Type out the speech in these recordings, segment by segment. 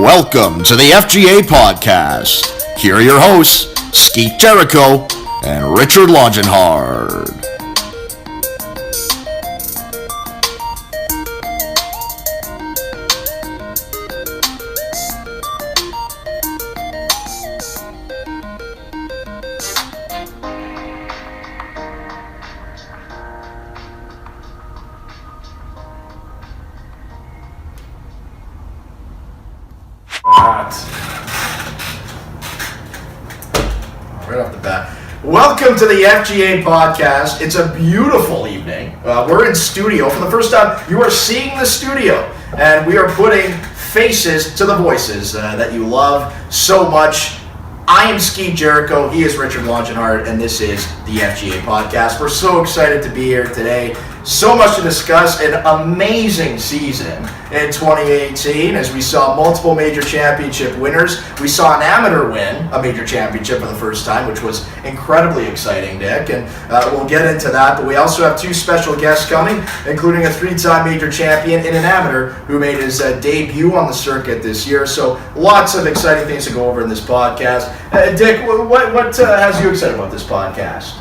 Welcome to the FGA Podcast. Here are your hosts, Skeet, Jericho, and Richard Longenhard. Right off the bat. Welcome to the FGA Podcast. It's a beautiful evening. We're in studio. For the first time, you are seeing the studio. And we are putting faces to the voices that you love so much. I am Skeet Jericho. He is Richard Longenhard. And this is the FGA Podcast. We're so excited to be here today. So much to discuss. An amazing season in 2018 as we saw multiple major championship winners. We saw an amateur win a major championship for the first time, which was incredibly exciting, Nick. And we'll get into that. But we also have two special guests coming, including a three-time major champion and an amateur who made his debut on the circuit this year. So lots of exciting things to go over in this podcast. Dick, what has you excited about this podcast?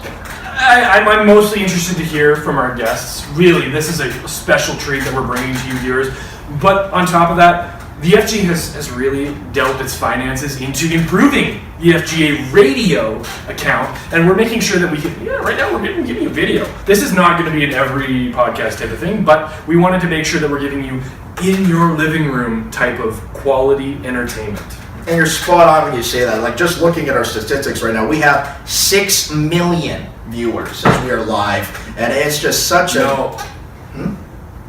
I'm mostly interested to hear from our guests. Really, this is a special treat that we're bringing to you viewers. But on top of that, the FGA has really delved its finances into improving the FGA radio account, and we're making sure that we can, right now we're giving you video. This is not going to be an every podcast type of thing, but we wanted to make sure that we're giving you in your living room type of quality entertainment. And you're spot on when you say that. Like, just looking at our statistics right now, we have 6 million viewers as we are live, and it's just such No,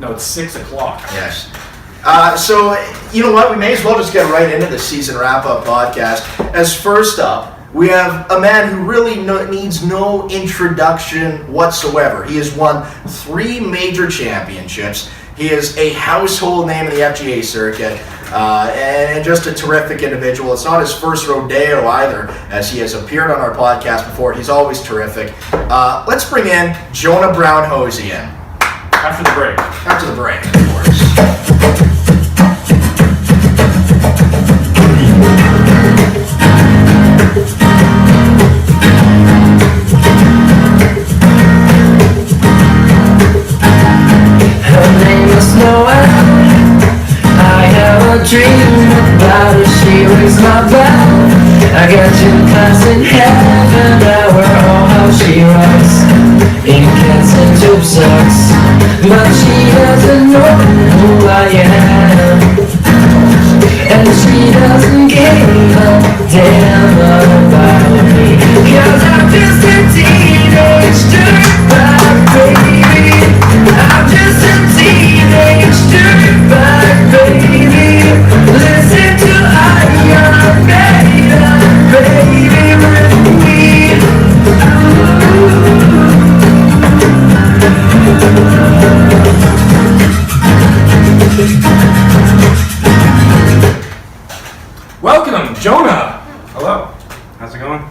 it's 6 o'clock. Yes. So, you know what? We may as well just get right into the season wrap-up podcast. As first up, we have a man who really needs no introduction whatsoever. He has won 3 major championships. He is a household name in the FGA circuit, and just a terrific individual. It's not his first rodeo either, as he has appeared on our podcast before. He's always terrific. Let's bring in Jonah Brown-Hozjan. After the break. After the break, of course. Dream about her, she rings my bell. I got 2 class in heaven, now we're all how she rocks. In cats and tube socks, but she doesn't know who I am, and she doesn't give a damn about me, 'cause I'm just a teenage dirtbag, baby. I'm just a teenage dirtbag, baby. Listen to Iron Maiden, baby, with me. Welcome, Jonah. Hello. How's it going?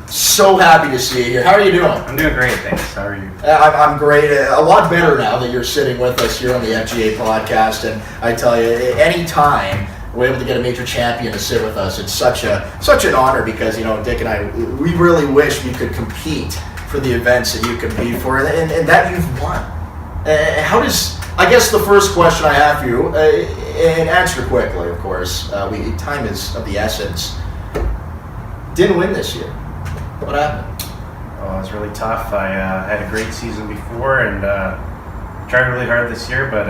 So happy to see you here. How are you doing? I'm doing great, thanks. How are you? I'm great. A lot better now that you're sitting with us here on the FGA podcast. And I tell you, any time we're able to get a major champion to sit with us, it's such an honor because, you know, Dick and I, we really wish we could compete for the events that you compete for and that you've won. How does, I guess the first question I have for you, and answer quickly, of course, time is of the essence. Didn't win this year. What happened? Oh, it was really tough. I had a great season before and tried really hard this year, but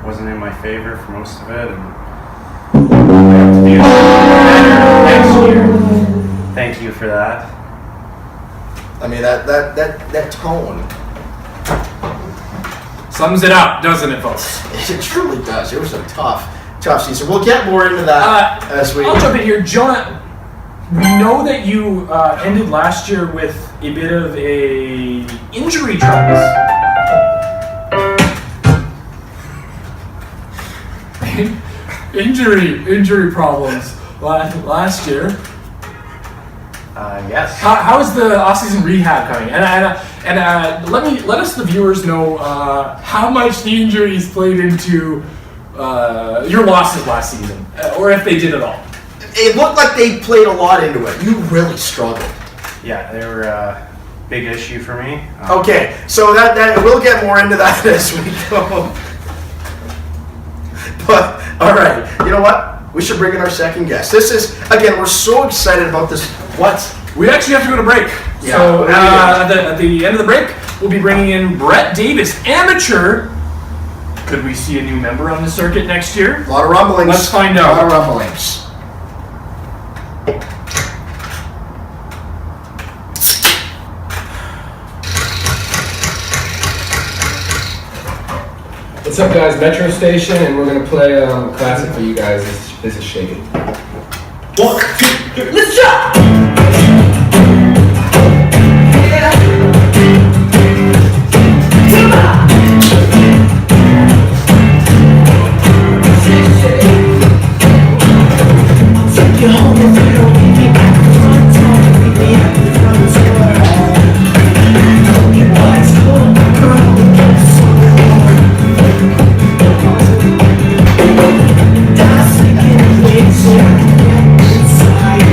wasn't in my favor for most of it. And I have to be better next year. Thank you for that. I mean, that tone. Sums it up, doesn't it, folks? It truly does. It was a tough season. We'll get more into that as we... I'll jump in here. Jonah, we know that you ended last year with a bit of a injury troubles. injury problems last year. Yes. How is the off-season rehab coming? And let us, the viewers, know how much the injuries played into your losses last season, or if they did at all. It looked like they played a lot into it. You really struggled. Yeah, they were a big issue for me. Okay, so that we'll get more into that as we go. But all right, you know what? We should bring in our second guest. This is, again, we're so excited about this. What? We actually have to go to break. Yeah, So at the end of the break, we'll be bringing in Bret Davis, amateur. Could we see a new member on the circuit next year? A lot of rumblings. Let's find out. A lot of rumblings. What's up, guys? Metro Station, and we're gonna play a classic for you guys. This is Shake It. 1, 2, 3, let's jump! Take you home if you don't meet me at the front door. Meet me at the front door. Your body's cool, girl, it's so cool. That's thinking of things so I can get inside.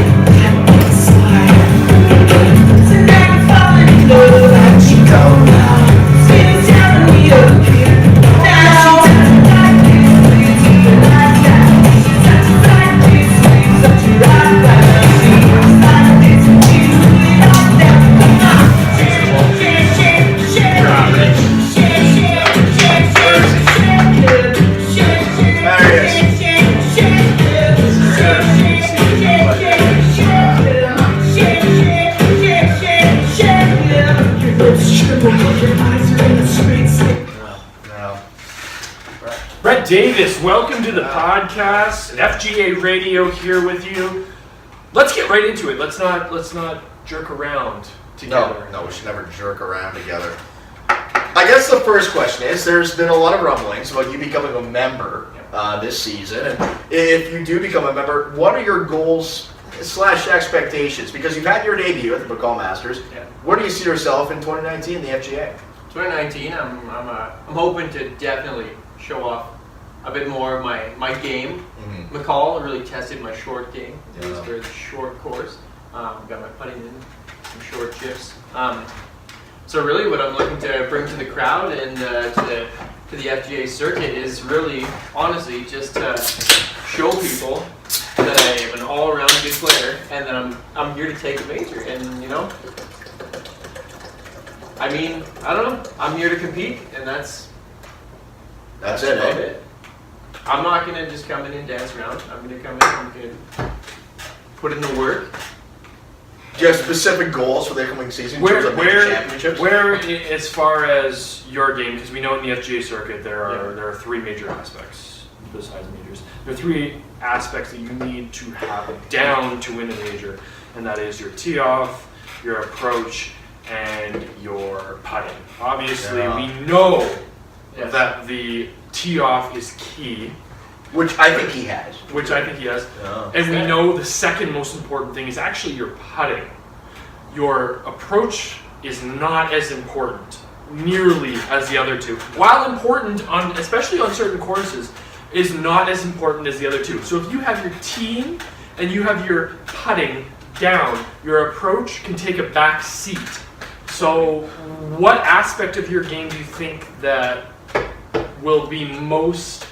So now you're falling in love, let you go now. Still telling me you're here. Now she doesn't like this, please keep it like that. She touches like this, please touch it right back. She looks like this, and you do it all down. Shake, shake, shake, shake, shake, shake, shake, shake, shake, shake. There he is. No. Bret Davis, welcome to the podcast. FGA Radio here with you. Let's get right into it. Let's not jerk around together. No, we should never jerk around together. I guess the first question is, there's been a lot of rumblings about you becoming a member this season. And if you do become a member, what are your goals / expectations? Because you've had your debut at the McCall Masters. Yeah. Where do you see yourself in 2019 in the FGA? 2019, I'm hoping to definitely show off a bit more of my game. Mm-hmm. McCall really tested my short game. It was Yeah. a very short course. Got my putting in, some short chips. So really, what I'm looking to bring to the crowd and to the FGA circuit is really, honestly, just to show people that I am an all-around good player and that I'm here to take a major. And you know, I mean, I don't know. I'm here to compete, and that's That's about it, eh? it. I'm not gonna just come in and dance around. I'm gonna come in. I'm gonna put in the work. Do you have specific goals for the coming season in terms of major championships? Where, as far as your game, because we know in the FGA circuit there are three major aspects besides majors. There are three aspects that you need to have down to win a major, and that is your tee off, your approach, and your putting. Obviously, we know that the tee off is key, Which I think he has. which I think he has. Yeah. And we know the second most important thing is actually your putting. Your approach is not as important nearly as the other two. While important, especially on certain courses, is not as important as the other two. So if you have your teeing and you have your putting down, your approach can take a back seat. So what aspect of your game do you think that will be most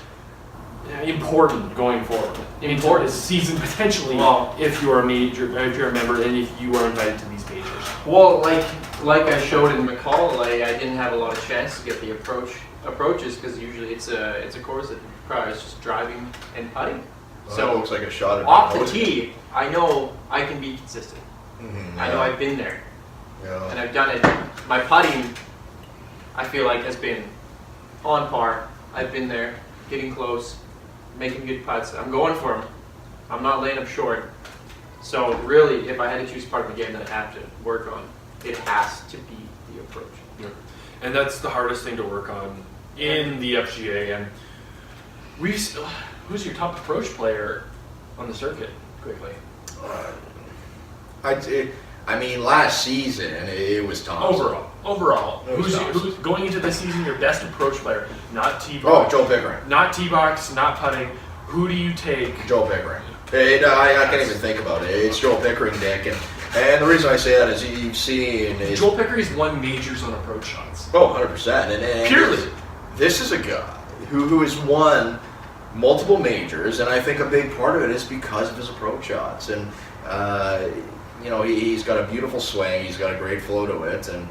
important going forward? Important this season potentially, if you are a major, if you're a member, and if you are invited to these majors. Well, like I showed in McCall, I didn't have a lot of chance to get the approaches because usually it's a course that requires just driving and putting. Well, So that looks like a shot at off the both. tee, I know I can be consistent. Mhm, I know I've been there yeah. and I've done it. My putting, I feel like, has been on par. I've been there, getting close, making good putts. I'm going for them. I'm not laying them short. So really, if I had to choose part of the game that I have to work on, it has to be the approach. Yeah. And that's the hardest thing to work on in the FGA. And who's your top approach player on the circuit? Quickly. I I mean, last season it was Thompson. Overall, It was Thompson. who's going into this season your best approach player? Not T-box. Oh, Joe Pickering. Not T-box, not putting. Who do you take? Joe Pickering. I can't even think about it. It's Joe Pickering, Dick. And the reason I say that is you've seen... Joel Pickering's won majors on approach shots. Oh, 100%. And Purely. This is a guy who has won multiple majors, and I think a big part of it is because of his approach shots. And, he's got a beautiful swing. He's got a great flow to it. And,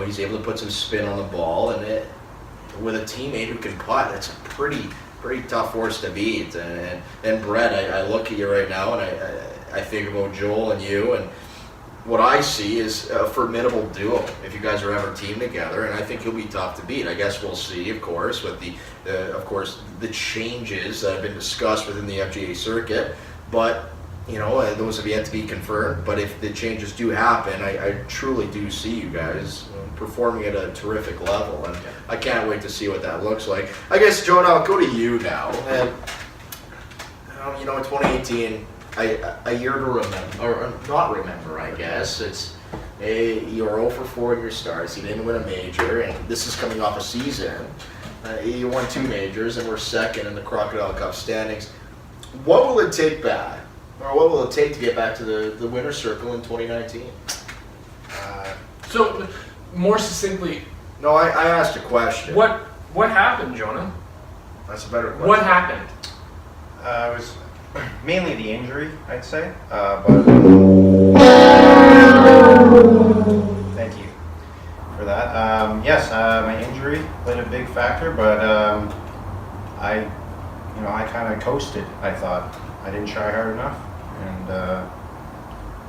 he's able to put some spin on the ball. And with a teammate who can putt, that's a pretty tough horse to beat. And Bret, I look at you right now, and I think about Joel and you, and what I see is a formidable duo if you guys are ever teamed together, and I think you'll be tough to beat. I guess we'll see, of course, with the changes that have been discussed within the FGA circuit, but those have yet to be confirmed. But if the changes do happen, I truly do see you guys performing at a terrific level, and I can't wait to see what that looks like. I guess, Jonah, I'll go to you now. And in 2018, a year to remember, or not remember, I guess. It's you're 0 for 4 in your starts. You didn't win a major, and this is coming off a season. You won 2 majors, and we're second in the Crocodile Cup standings. What will it take back, or what will it take to get back to the winner's circle in 2019? So, more succinctly, No, I asked a question. what happened, Jonah? That's a better question. What happened? It was mainly the injury, I'd say. Thank you for that. Yes, my injury played a big factor, but I kind of coasted. I thought I didn't try hard enough, and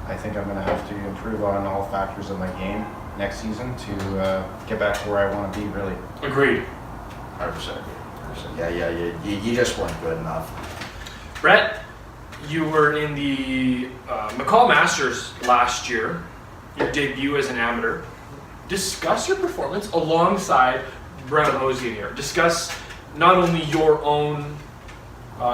I think I'm going to have to improve on all factors of my game next season to get back to where I want to be. Really. Agreed. 100%. Yeah. You just weren't good enough. Bret, you were in the McCall Masters last year, your debut as an amateur. Discuss your performance alongside Brown-Hozjan here. Discuss not only your own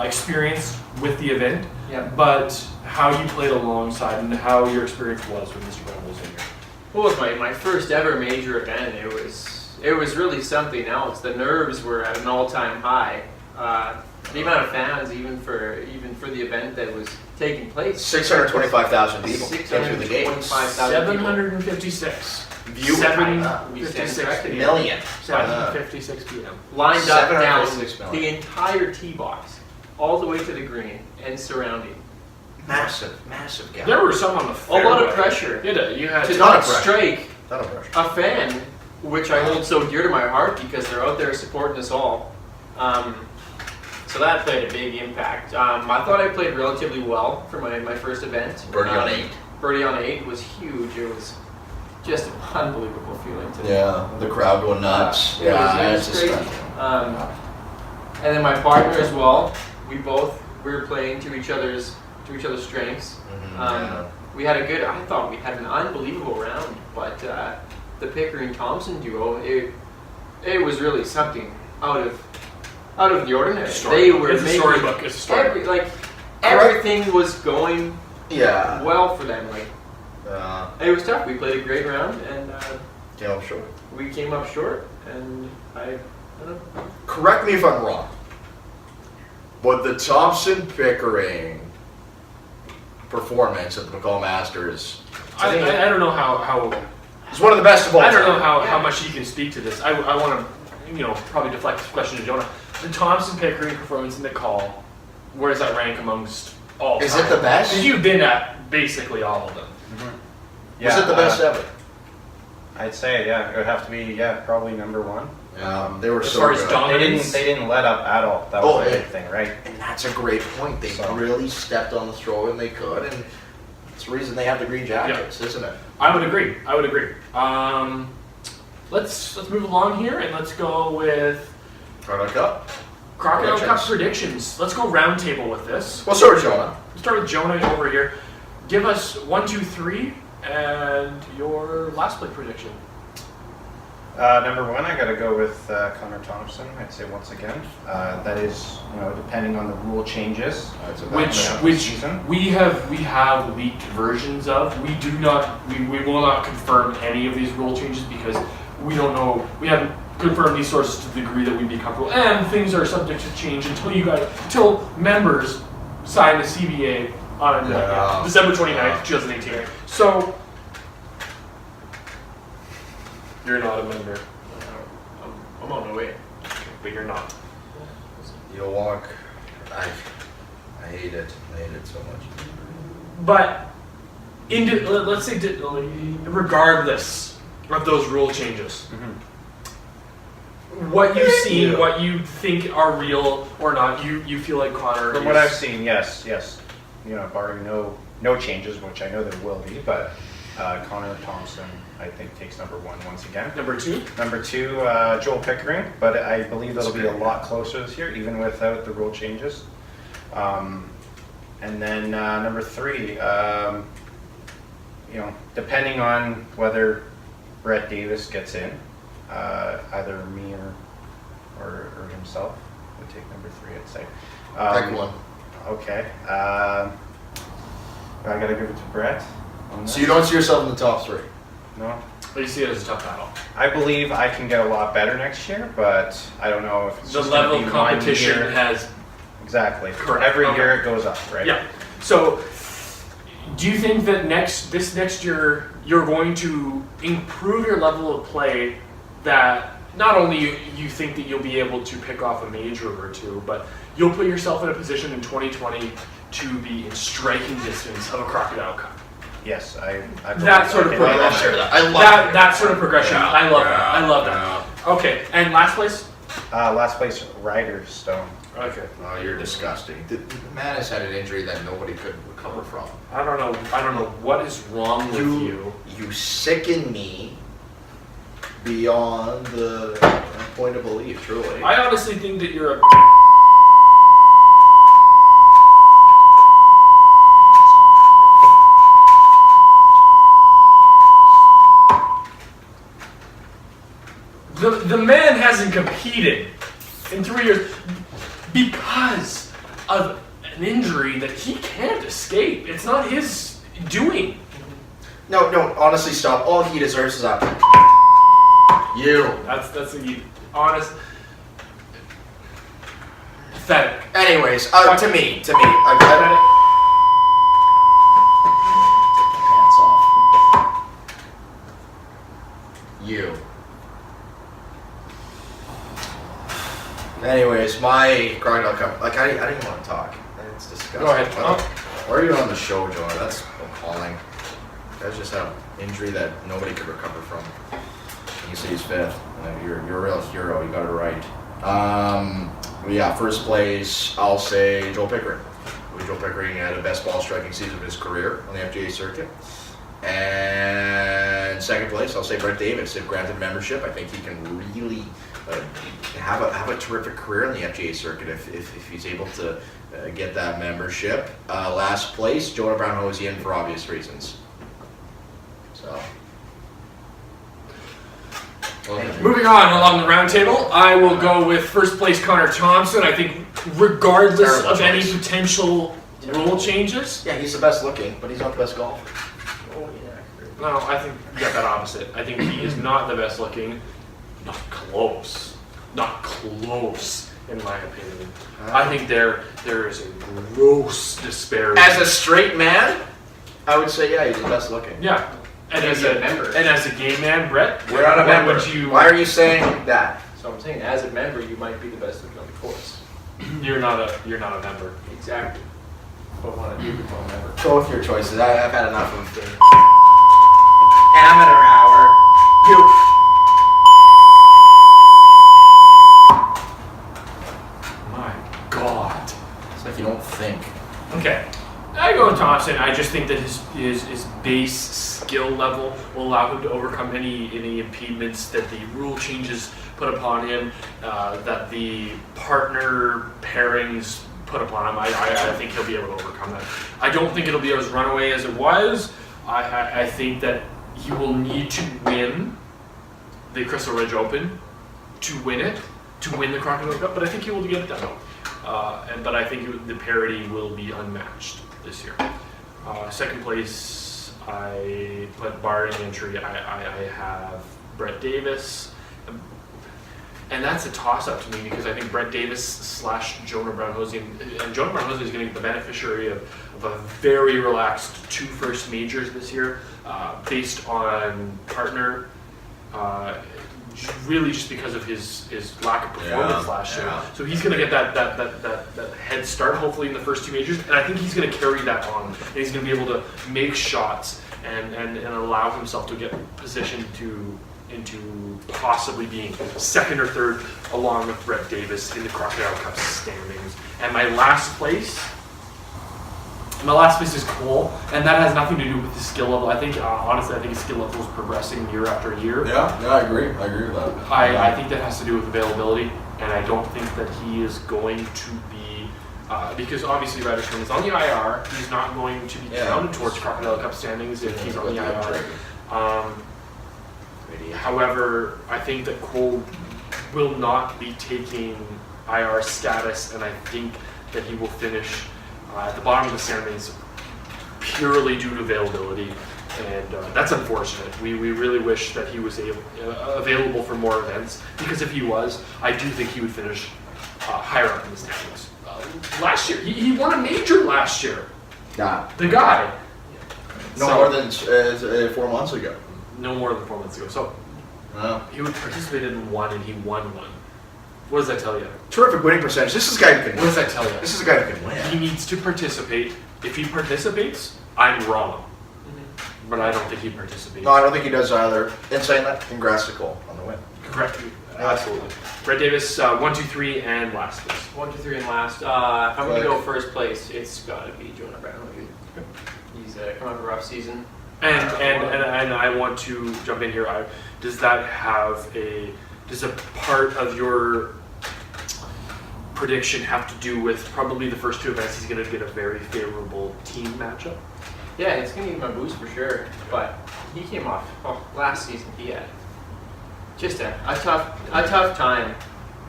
experience with the event, but how you played alongside and how your experience was with Mr. Brown-Hozjan here. Well, it was my first ever major event. It was really something else. The nerves were at an all-time high. The amount of fans, even for the event that was taking place. 625,000 people came through the gate. 756. Viewers. 756 million. 7:56 p.m. Lined up down 756 million. the entire tee box, all the way to the green and surrounding. Massive gap. There were some on the A fairway. lot of pressure You had to not not pressure. strike Not a pressure. a fan, which I hold so dear to my heart because they're out there supporting us all. So that played a big impact. I thought I played relatively well for my first event. Birdie on 8. Birdie on 8 was huge. It was just an unbelievable feeling to me. Yeah, the crowd going nuts. It was it's great. special. And then my partner as well. We were playing to each other's strengths. We had I thought we had an unbelievable round, but the Pickering-Thompson duo, it was really something out of the ordinary. They were It's a making storybook. It's a storybook. everything was going Yeah. well for them. It was tough. We played a great round, and Sure. we came up short. And I don't know. Correct me if I'm wrong, but the Thompson-Pickering performance at the McCall Masters, I don't know how it's one of the best of all I don't time. know how much you can speak to this. I want to probably deflect this question to Jonah. The Thompson Pickering performance in the call, where does that rank amongst all time? Is it the best? Because you've been at basically all of them. Was it the best ever? I'd say, it would have to be, probably number 1. They were As so far as good. dominance, They didn't let up at all. That was the big thing, right? And that's a great point. They So- really stepped on the throw when they could, and it's the reason they have the green jackets, isn't it? I would agree. Let's move along here and let's go with Crocodile Cup. Crocodile Cup Predictions. predictions. Let's go round table with this. Well, so Jonah. Let's start with Jonah over here. Give us 1, 2, 3, and your last play prediction. Number one, I got to go with Connor Thompson. I'd say once again, that is, depending on the rule changes, which season. we have leaked versions of. We will not confirm any of these rule changes because we don't know. We haven't confirmed these sources to the degree that we'd be comfortable, and things are subject to change until members sign the CBA on December 29th, 2018. So. You're not a member. I'm on my way. But you're not. You'll walk. I hate it. I hate it so much. But let's say regardless of those rule changes, what you've seen, what you think are real or not, you feel like Connor. From what I've seen, yes. Barring no changes, which I know there will be, but Connor Thompson, I think, takes number one once again. Number two, Joel Pickering, but I believe that'll be a lot closer this year, even without the rule changes. And then number three, depending on whether Bret Davis gets in, either me or himself would take number three, I'd say. Pick one. Okay. I gotta give it to Bret. So you don't see yourself in the top three? No. but you see it as a tough battle. I believe I can get a lot better next year, but I don't know if it's The just gonna level be of one competition year. has. Exactly. Correct. Every Okay. year it goes up, right? Yeah. So, do you think that this next year you're going to improve your level of play? That not only you think that you'll be able to pick off a major or two, but you'll put yourself in a position in 2020 to be in striking distance of a Crocodile Cup. Yes, I believe That sort of I can. progression. I love That sort of progression. Yeah, I love yeah, that. I love that. Okay, and last place. Last place, Ryder Stone. Okay. Oh, you're disgusting. The man has had an injury that nobody could recover from. I don't know what is wrong with you. You sicken me beyond the point of belief, truly. I honestly think that you're a. The man hasn't competed in 3 years because of an injury that he can't escape. It's not his doing. No, honestly, stop. All he deserves is a you. That's the honest. Pathetic. Anyways, to me, I Pathetic. take my pants off. You. Anyways, my Crocodile Cup. Like I didn't even want to talk. It's disgusting. Go ahead. Why are you on the show, Jonah? That's appalling. You guys just have an injury that nobody could recover from. You say he's fifth. You're a real hero. You got it right. Yeah, first place, I'll say Joel Pickering. Joel Pickering had the best ball striking season of his career on the FGA Circuit. And second place, I'll say Bret Davis. If granted membership, I think he can really have a terrific career on the FGA Circuit if he's able to get that membership. Last place, Jonah Brown-Hozjan for obvious reasons. So. Moving on along the round table, I will go with first place Connor Thompson. I think regardless Terrible of any choice. potential rule changes. Yeah, he's the best looking, but he's not the best golfer. No, I think that opposite. I think he is not the best looking. Not close. Not close, in my opinion. I think there is a gross disparity. As a straight man, I would say yeah, he's the best looking. Yeah. And as a member. And as a gay man, Brett, We're not a why member. would you? Why are you saying that? So I'm saying, as a member, you might be the best looking on the course. You're not a member. Exactly. But when I do become a member. Go with your choices. I've had enough of the amateur hour. You. My God. It's like you don't think. Okay. I go with Thompson. I just think that his base skill level will allow him to overcome any impediments that the rule changes put upon him, that the partner pairings put upon him. I think he'll be able to overcome that. I don't think it'll be as runaway as it was. I think that he will need to win the Crystal Ridge Open to win it, to win the Crocodile Cup, but I think he will get it done. But I think the parity will be unmatched this year. Second place, but barring injury, I have Bret Davis. And that's a toss-up to me because I think Bret Davis / Jonah Brown-Hozjan, and Jonah Brown-Hozjan is going to be the beneficiary of a very relaxed 2 first majors this year, based on partner, really just because of his lack of performance last year. So he's going to get that head start hopefully in the first 2 majors, and I think he's going to carry that on. And he's going to be able to make shots and allow himself to get positioned into possibly being second or third along with Bret Davis in the Crocodile Cup standings. And my last place is Cole, and that has nothing to do with his skill level. I think, honestly, his skill level is progressing year after year. Yeah, I agree with that. I think that has to do with availability, and I don't think that he is going to be, because obviously Ryder Stone is on the IR, he's not going to be counted towards Crocodile Cup standings if he's on the IR. However, I think that Cole will not be taking IR status, and I think that he will finish at the bottom of the standings purely due to availability, and that's unfortunate. We really wish that he was available for more events, because if he was, I do think he would finish higher up in the standings. Last year, he won a major last year. The guy. More than 4 months ago. No more than 4 months ago. So he participated in 1 and he won 1. What does that tell you? Terrific winning percentage. This is a guy who can. What does that tell you? This is a guy who can win. He needs to participate. If he participates, I'm wrong. But I don't think he participates. No, I don't think he does either. In saying that, congrats to Cole on the win. Correct. Absolutely. Bret Davis, 1, 2, 3, and last place. 1, 2, 3, and last. If I'm going to go first place, it's got to be Jonah Brown-Hozjan. He's come off a rough season. And I want to jump in here. Does a part of your prediction have to do with probably the first 2 events he's going to get a very favorable team matchup? Yeah, it's going to give him a boost for sure. But he came off last season. He had just a tough time,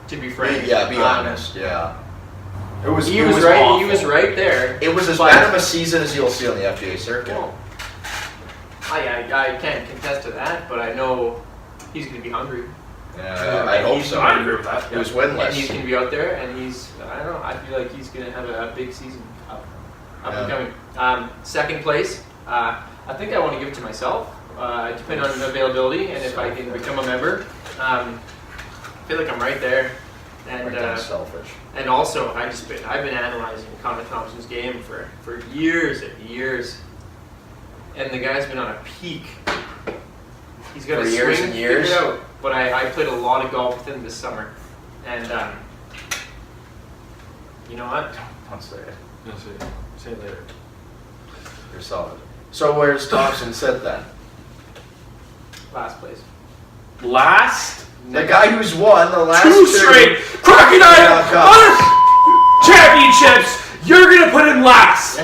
to be frank. Yeah, be honest. Yeah. He was right. awful. He was right there. It was as bad of a season as you'll see on the FGA circuit. Well, I can't contest to that, but I know he's going to be hungry. Yeah, I hope so. I agree with that. He was winless. And he's going to be out there, and I feel like he's going to have a big season up and coming. Second place, I think I want to give it to myself, depending on availability, and if I can become a member. I feel like I'm right there. And selfish. And also, I've been analyzing Connor Thompson's game for years and years, and the guy's been on a peak. He's got a years swing and years. figured out. But I played a lot of golf with him this summer, and you know what? Don't say it. No, say it later. You're solid. So where's Thompson sit then? Last place. Last? The guy who's won the last 2 straight Crocodile Championships. You're gonna put him last.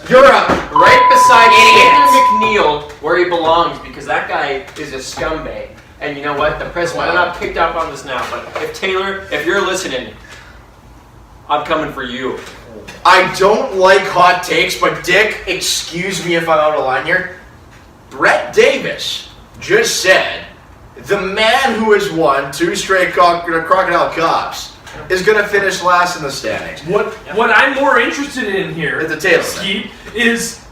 You're up. Right beside Taylor McNeil, where he belongs, because that guy is a scumbag. And you know what? The press might not picked up on this now, but if Taylor, if you're listening, I'm coming for you. I don't like hot takes, but Dick, excuse me if I'm out of line here. Bret Davis just said the man who has won 2 straight Crocodile Cups is going to finish last in the standings. What I'm more interested in here, At the tail Skeet, is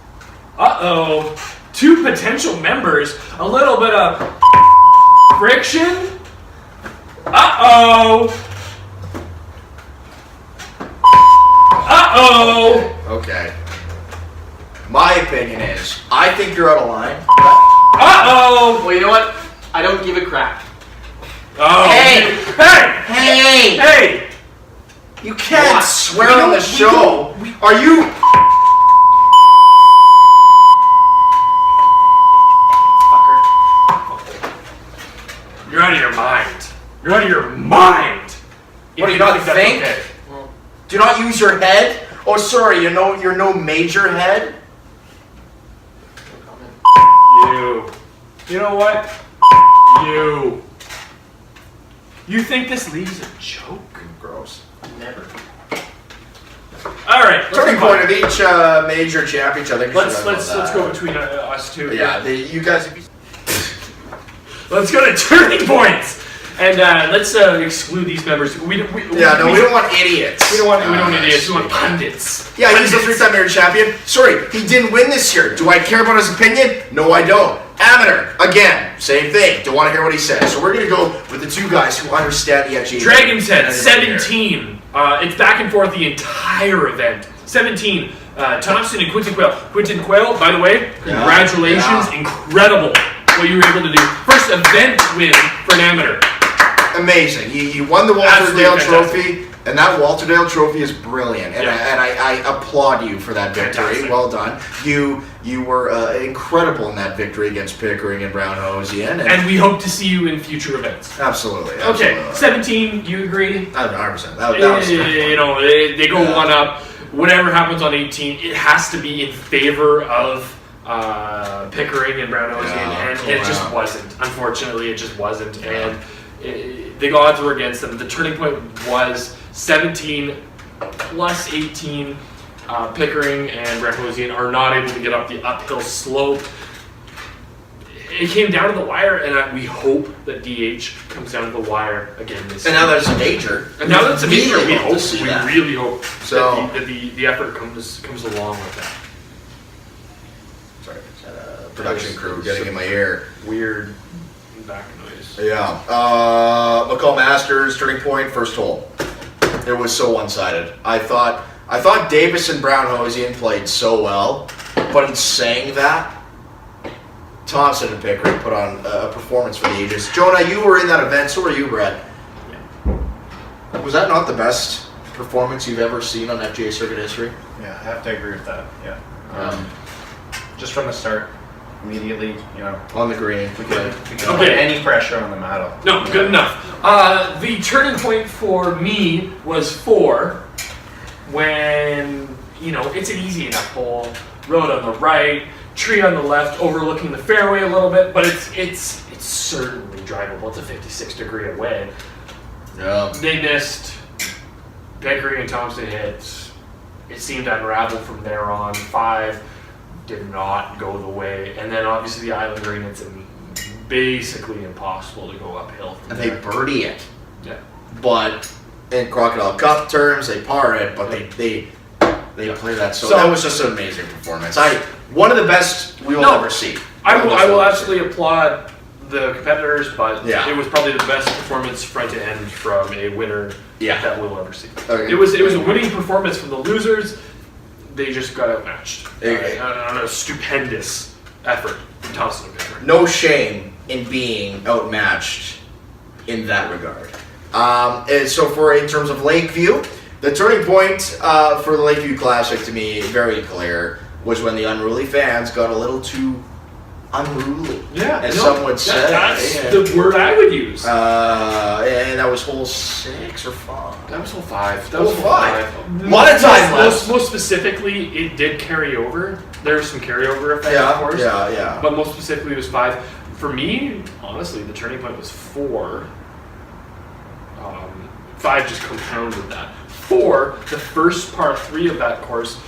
2 potential members, a little bit of friction. Okay. My opinion is, I think you're out of line. Well, you know what? I don't give a crap. Hey! You can't swear on the show. Are you? You're out of your mind. You're out of your mind. What, do you not think? Okay. Do you not use your head? Oh, sorry, you're no major head? You know what? you. You think this league's a joke? Gross. Never. All right, let's Turning move on. point of each major championship. I think we should Let's talk about go that. between us two. Yeah, you guys. Let's go to turning points, and let's exclude these members. We don't want idiots. We don't want idiots. We want shit. pundits. Yeah, he's a three-time major champion. Sorry, he didn't win this year. Do I care about his opinion? No, I don't. Amateur, again, same thing. Don't want to hear what he says. So we're going to go with the two guys who understand the FGA. Dragon's Head, 17. It's back and forth the entire event. 17. Thompson and Quinton Quayle. Quinton Quayle, by the way, congratulations. Yeah. Incredible what you were able to do. First event win for an amateur. Amazing. You won the Walter Absolutely Dale fantastic. Trophy, and that Walter Dale Trophy is brilliant. And, I applaud you for that victory. Fantastic. Well done. You were incredible in that victory against Pickering and Brown-Hozjan. And we hope to see you in future events. Absolutely. Okay, 17, you agree? 100%. That was You know, they go one up. Whatever happens on 18, it has to be in favor of Pickering and Brown-Hozjan, and it just wasn't. Unfortunately, it just wasn't. And the odds were against them. The turning point was 17 plus 18. Pickering and Brown-Hozjan are not able to get up the uphill slope. It came down to the wire, and we hope that DH comes down to the wire again this year. And now that it's a major. And now that's a major. Really We hope to hope. see We that. really hope So- that the effort comes along with that. Sorry, production crew getting in my ear. Weird back noise. Yeah. McCall Masters, turning point, first hole. It was so one-sided. I thought Davis and Brown-Hozjan played so well, but in saying that, Thompson and Pickering put on a performance for the ages. Jonah, you were in that event, so were you, Bret. Was that not the best performance you've ever seen on FGA Circuit history? Yeah, I have to agree with that. Yeah. Just from the start, immediately, On the green. we couldn't Okay. put any pressure on the Matto. No, good enough. The turning point for me was 4, when it's an easy enough hole. Road on the right, tree on the left, overlooking the fairway a little bit, but it's certainly drivable. It's a 56-degree away. Yeah. They missed. Pickering and Thompson hit. It seemed to unravel from there on. 5 did not go the way, and then obviously the island green. It's basically impossible to go uphill from And they there. birdie it. Yeah. But in Crocodile Cup terms, they par it, but they play that. So So- that was just an amazing performance. One of the best we will No, ever see. I will One of the best we'll ever see. absolutely applaud the competitors, but Yeah. it was probably the best performance front to end from a winner Yeah. that we'll ever see. Okay. It was a winning performance from the losers. They just got outmatched Okay. on a stupendous effort from Thompson and Pickering. No shame in being outmatched in that regard. And so in terms of Lakeview, the turning point for the Lakeview Classic, to me, very clear, was when the unruly fans got a little too unruly. Yeah, as some would say. That's Yeah. the word I would use. And that was hole 6 or 5. That was hole 5. Hole 5. Lot of time left. Most specifically, it did carry over. There's some carryover effect, of course. Yeah. But most specifically, it was 5. For me, honestly, the turning point was 4. 5 just compounded that. 4, the first par 3 of that course,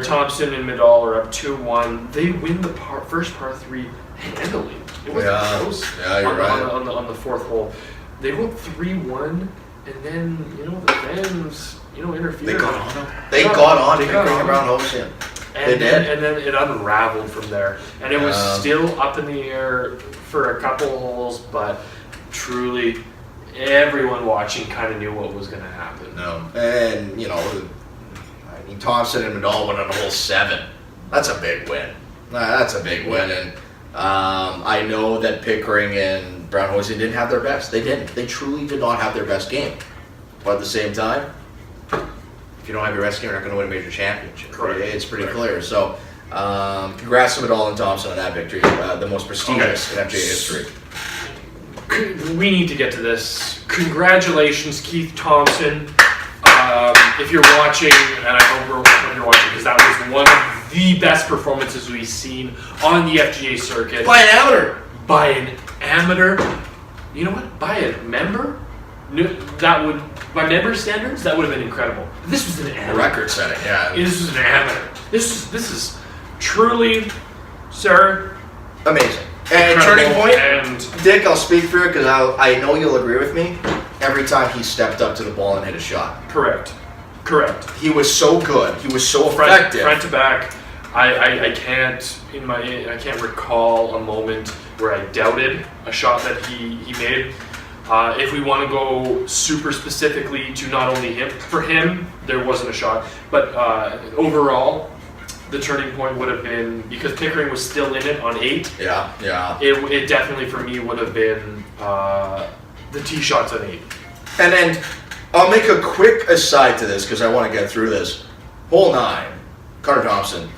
Thompson and Midall are up 2-1. They win the first par 3 handily. It wasn't close. Yeah, you're right. On the 4th hole, they went 3-1, and then the fans interfered. They got on him. They got on Pickering and Brown-Hozjan. They did. And then it unraveled from there, and it was Yeah. still up in the air for a couple holes, but truly, everyone watching kind of knew what was going to happen. No. And, Thompson and Midall went on hole 7. That's a big win. That's a big win. And I know that Pickering and Brown-Hozjan didn't have their best. They didn't. They truly did not have their best game. But at the same time, if you don't have your best game, you're not going to win a major championship. Correct. It's pretty clear. So, congrats to Midall and Thompson on that victory. The most prestigious in FGA history. We need to get to this. Congratulations, Keith Thompson. If you're watching, and I hope you're watching, because that was one of the best performances we've seen on the FGA circuit. By an amateur. by an amateur. You know what? By a member? By member standards, that would have been incredible. This was an amateur. Record setting, yeah. This was an amateur. This is truly, sir, Amazing. And turning incredible. point, And Dick, I'll speak for you because I know you'll agree with me. Every time he stepped up to the ball and hit a shot, correct. he was so good. He was so Front effective. to back. I can't recall a moment where I doubted a shot that he made. If we want to go super specifically to not only him, for him there wasn't a shot, but overall the turning point would have been, because Pickering was still in it on 8. Yeah. It definitely for me would have been the tee shots on 8. And then I'll make a quick aside to this because I want to get through this. Hole 9, Connor Thompson.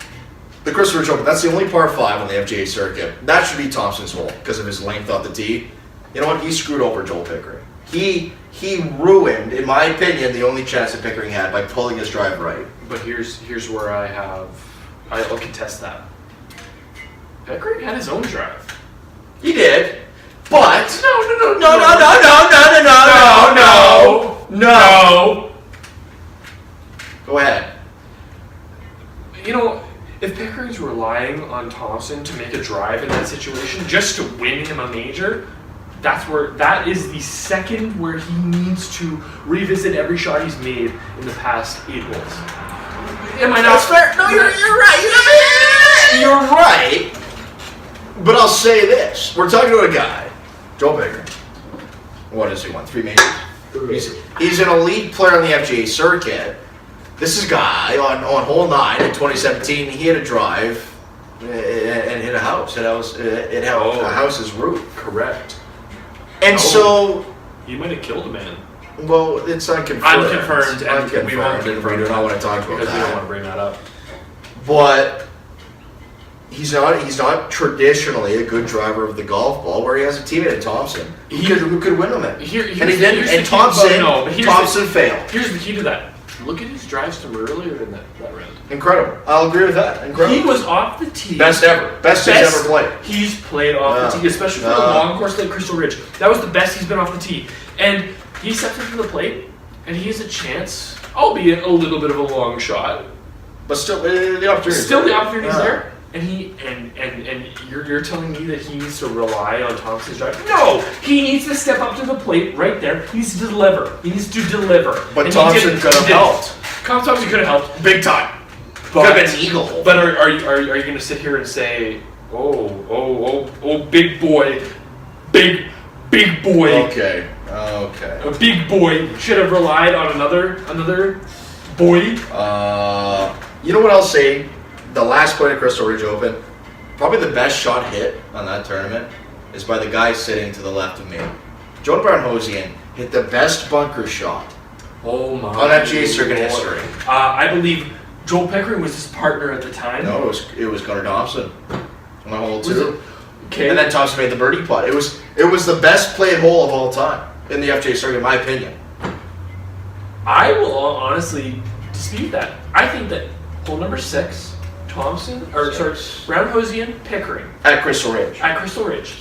The Crystal Ridge Open, that's the only par 5 on the FGA circuit. That should be Thompson's hole because of his length off the tee. You know what? He screwed over Joel Pickering. He ruined, in my opinion, the only chance that Pickering had by pulling his drive right. But here's where I'll contest that. Pickering had his own drive. He did, but no. Go ahead. You know, if Pickering's relying on Thompson to make a drive in that situation just to win him a major, that is the second where he needs to revisit every shot he's made in the past 8 holes. Am I not? That's fair. No, you're right. You're right. But I'll say this: we're talking to a guy, Joel Pickering. What has he won? 3 majors. He's an elite player on the FGA circuit. This is a guy on hole 9 in 2017. He hit a drive and hit a house. It hit a house's roof. Correct. And so, He might have killed a man. well, it's unconfirmed. Unconfirmed, and Unconfirmed, we won't and we confirm do not want to talk about because we don't that. want to bring that up. But he's not traditionally a good driver of the golf ball. Where he has a teammate in Thompson who could win him it, Here's and he the- didn't. here's the And key- but here's Thompson failed. Here's the key to that. Look at his drives from earlier in that round. Incredible. I'll agree with that. Incredible. He was off the tee. Best ever. Best he's ever played. He's played off the tee, especially for the long course like Crystal Ridge. That was the best he's been off the tee. And he steps up to the plate, and he has a chance, albeit a little bit of a long shot. But still, the opportunity. Still, the opportunity's there. And you're telling me that he needs to rely on Thompson's drive? No, he needs to step up to the plate right there. He needs to deliver. But And Thompson could have helped. Thompson could have helped big time. Could have been eagle. But are you going to sit here and say, oh, big boy, big boy, Okay. a big boy should have relied on another boy? You know what I'll say? The last point of Crystal Ridge Open, probably the best shot hit on that tournament is by the guy sitting to the left of me. Jonah Brown-Hozjan hit the best bunker shot Oh my! on FGA circuit Lord. history. I believe Joel Pickering was his partner at the time. No, it was Connor Thompson on hole Was 2. it? Okay. And then Thompson made the birdie putt. It was the best played hole of all time in the FGA circuit, in my opinion. I will honestly dispute that. I think that hole number 6, Brown-Hozjan, Pickering At Crystal Ridge. at Crystal Ridge.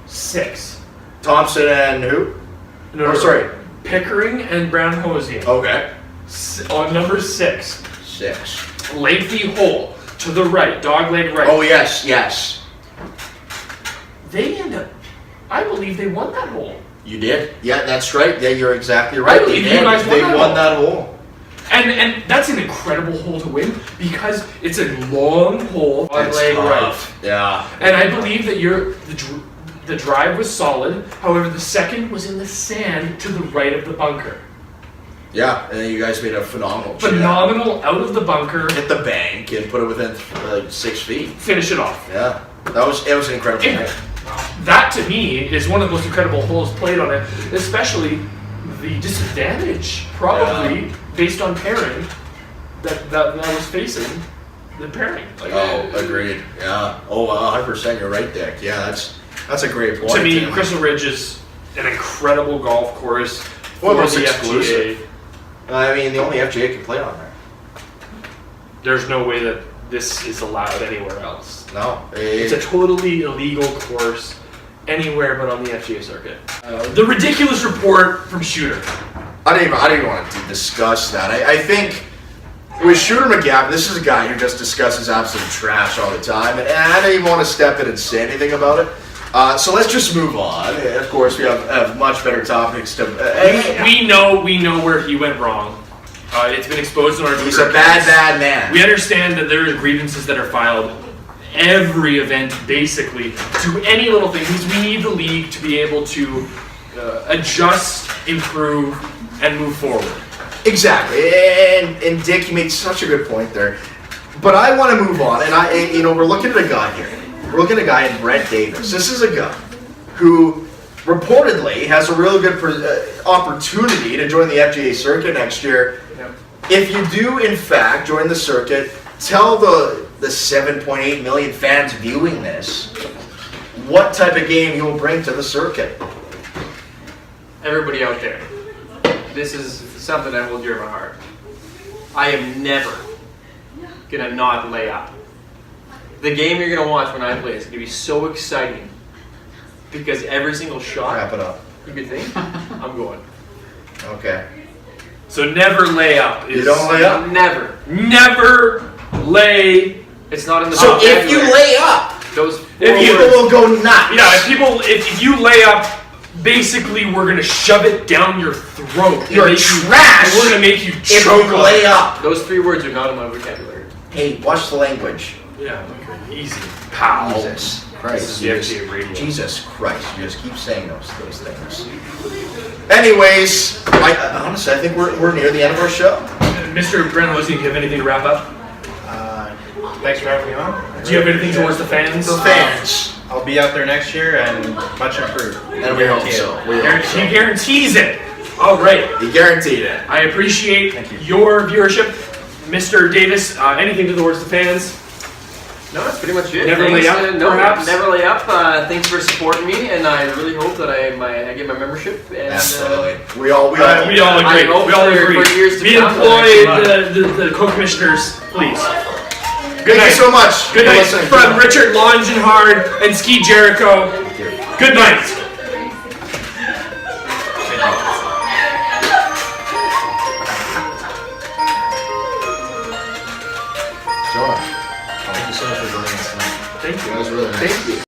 6. Thompson and who? No, sorry. Pickering and Brown-Hozjan. Okay. On number 6. 6. Lengthy hole to the right, dogleg right. Oh, yes. They end up, I believe they won that hole. You did? Yeah, that's right. Yeah, you're exactly right. I believe They you did. guys They won that won hole. that hole. And that's an incredible hole to win because it's a long hole, It's dogleg right. tough. Yeah. And I believe that the drive was solid. However, the second was in the sand to the right of the bunker. Yeah, and then you guys made a phenomenal shot. Phenomenal out of the bunker. Hit the bank and put it within like 6 feet. Finish it off. Yeah. It was an incredible And hole. that to me is one of the most incredible holes played on it, especially the disadvantage, probably based on pairing that was facing the pairing. Like, Agreed. Yeah. 100%. You're right, Dick. Yeah, that's a great point. to me, Crystal Ridge is an incredible golf course Well, for it's the exclusive. FGA. I mean, the only FGA can play on there. There's no way that this is allowed anywhere else. No, It's a totally illegal course anywhere but on the FGA circuit. The ridiculous report from Shooter. I didn't even want to discuss that. I think with Shooter McGavin, this is a guy who just discusses absolute trash all the time, and I don't even want to step in and say anything about it. So let's just move on. Of course, we have much better topics to. We know where he went wrong. It's been exposed on our. He's a bad man. We understand that there are grievances that are filed every event, basically, to any little thing, because we need the league to be able to adjust, improve, and move forward. Exactly, and Dick, you made such a good point there. But I want to move on, and we're looking at a guy here. We're looking at a guy in Bret Davis. This is a guy who reportedly has a real good opportunity to join the FGA circuit next year. Yep. If you do, in fact, join the circuit, tell the 7.8 million fans viewing this what type of game you will bring to the circuit. Everybody out there, this is something I hold dear to my heart. I am never gonna not lay up. The game you're gonna watch when I play is gonna be so exciting because every single shot. Wrap it up. You could think I'm going. Okay. So never lay up. You don't lay up? Never. Never lay. It's not in the. So if you lay up, those people will go nuts. Yeah, if you lay up, basically we're gonna shove it down your throat. You're trash. We're gonna make you If choke you on lay it. up. Those 3 words are not in my vocabulary. Hey, watch the language. Yeah, okay. Easy, pal. Jesus Christ. This is the FGA radio. Jesus Christ. You just keep saying those things. Anyways, honestly, I think we're near the end of our show. Mr. Brown-Hozjan, do you have anything to wrap up? Thanks for having me on. Do you have anything towards the fans? The fans. I'll be out there next year and much improved. And we hope so. He guarantees it. All right. He guaranteed it. I appreciate your viewership. Mr. Davis, anything towards the fans? No, that's pretty much it. Never lay up, perhaps? Never lay up. Thanks for supporting me, and I really hope that I get my membership. And, Absolutely. We all agree. We all agree. For years to We come, employ the co-commissioners, please. Good Thank night. you so much. Good night Listen. from Richard Longenhard and Skeet Jericho. Good night. Jonah, thank you so much for joining us tonight. Thank you. That was really nice. Thank you.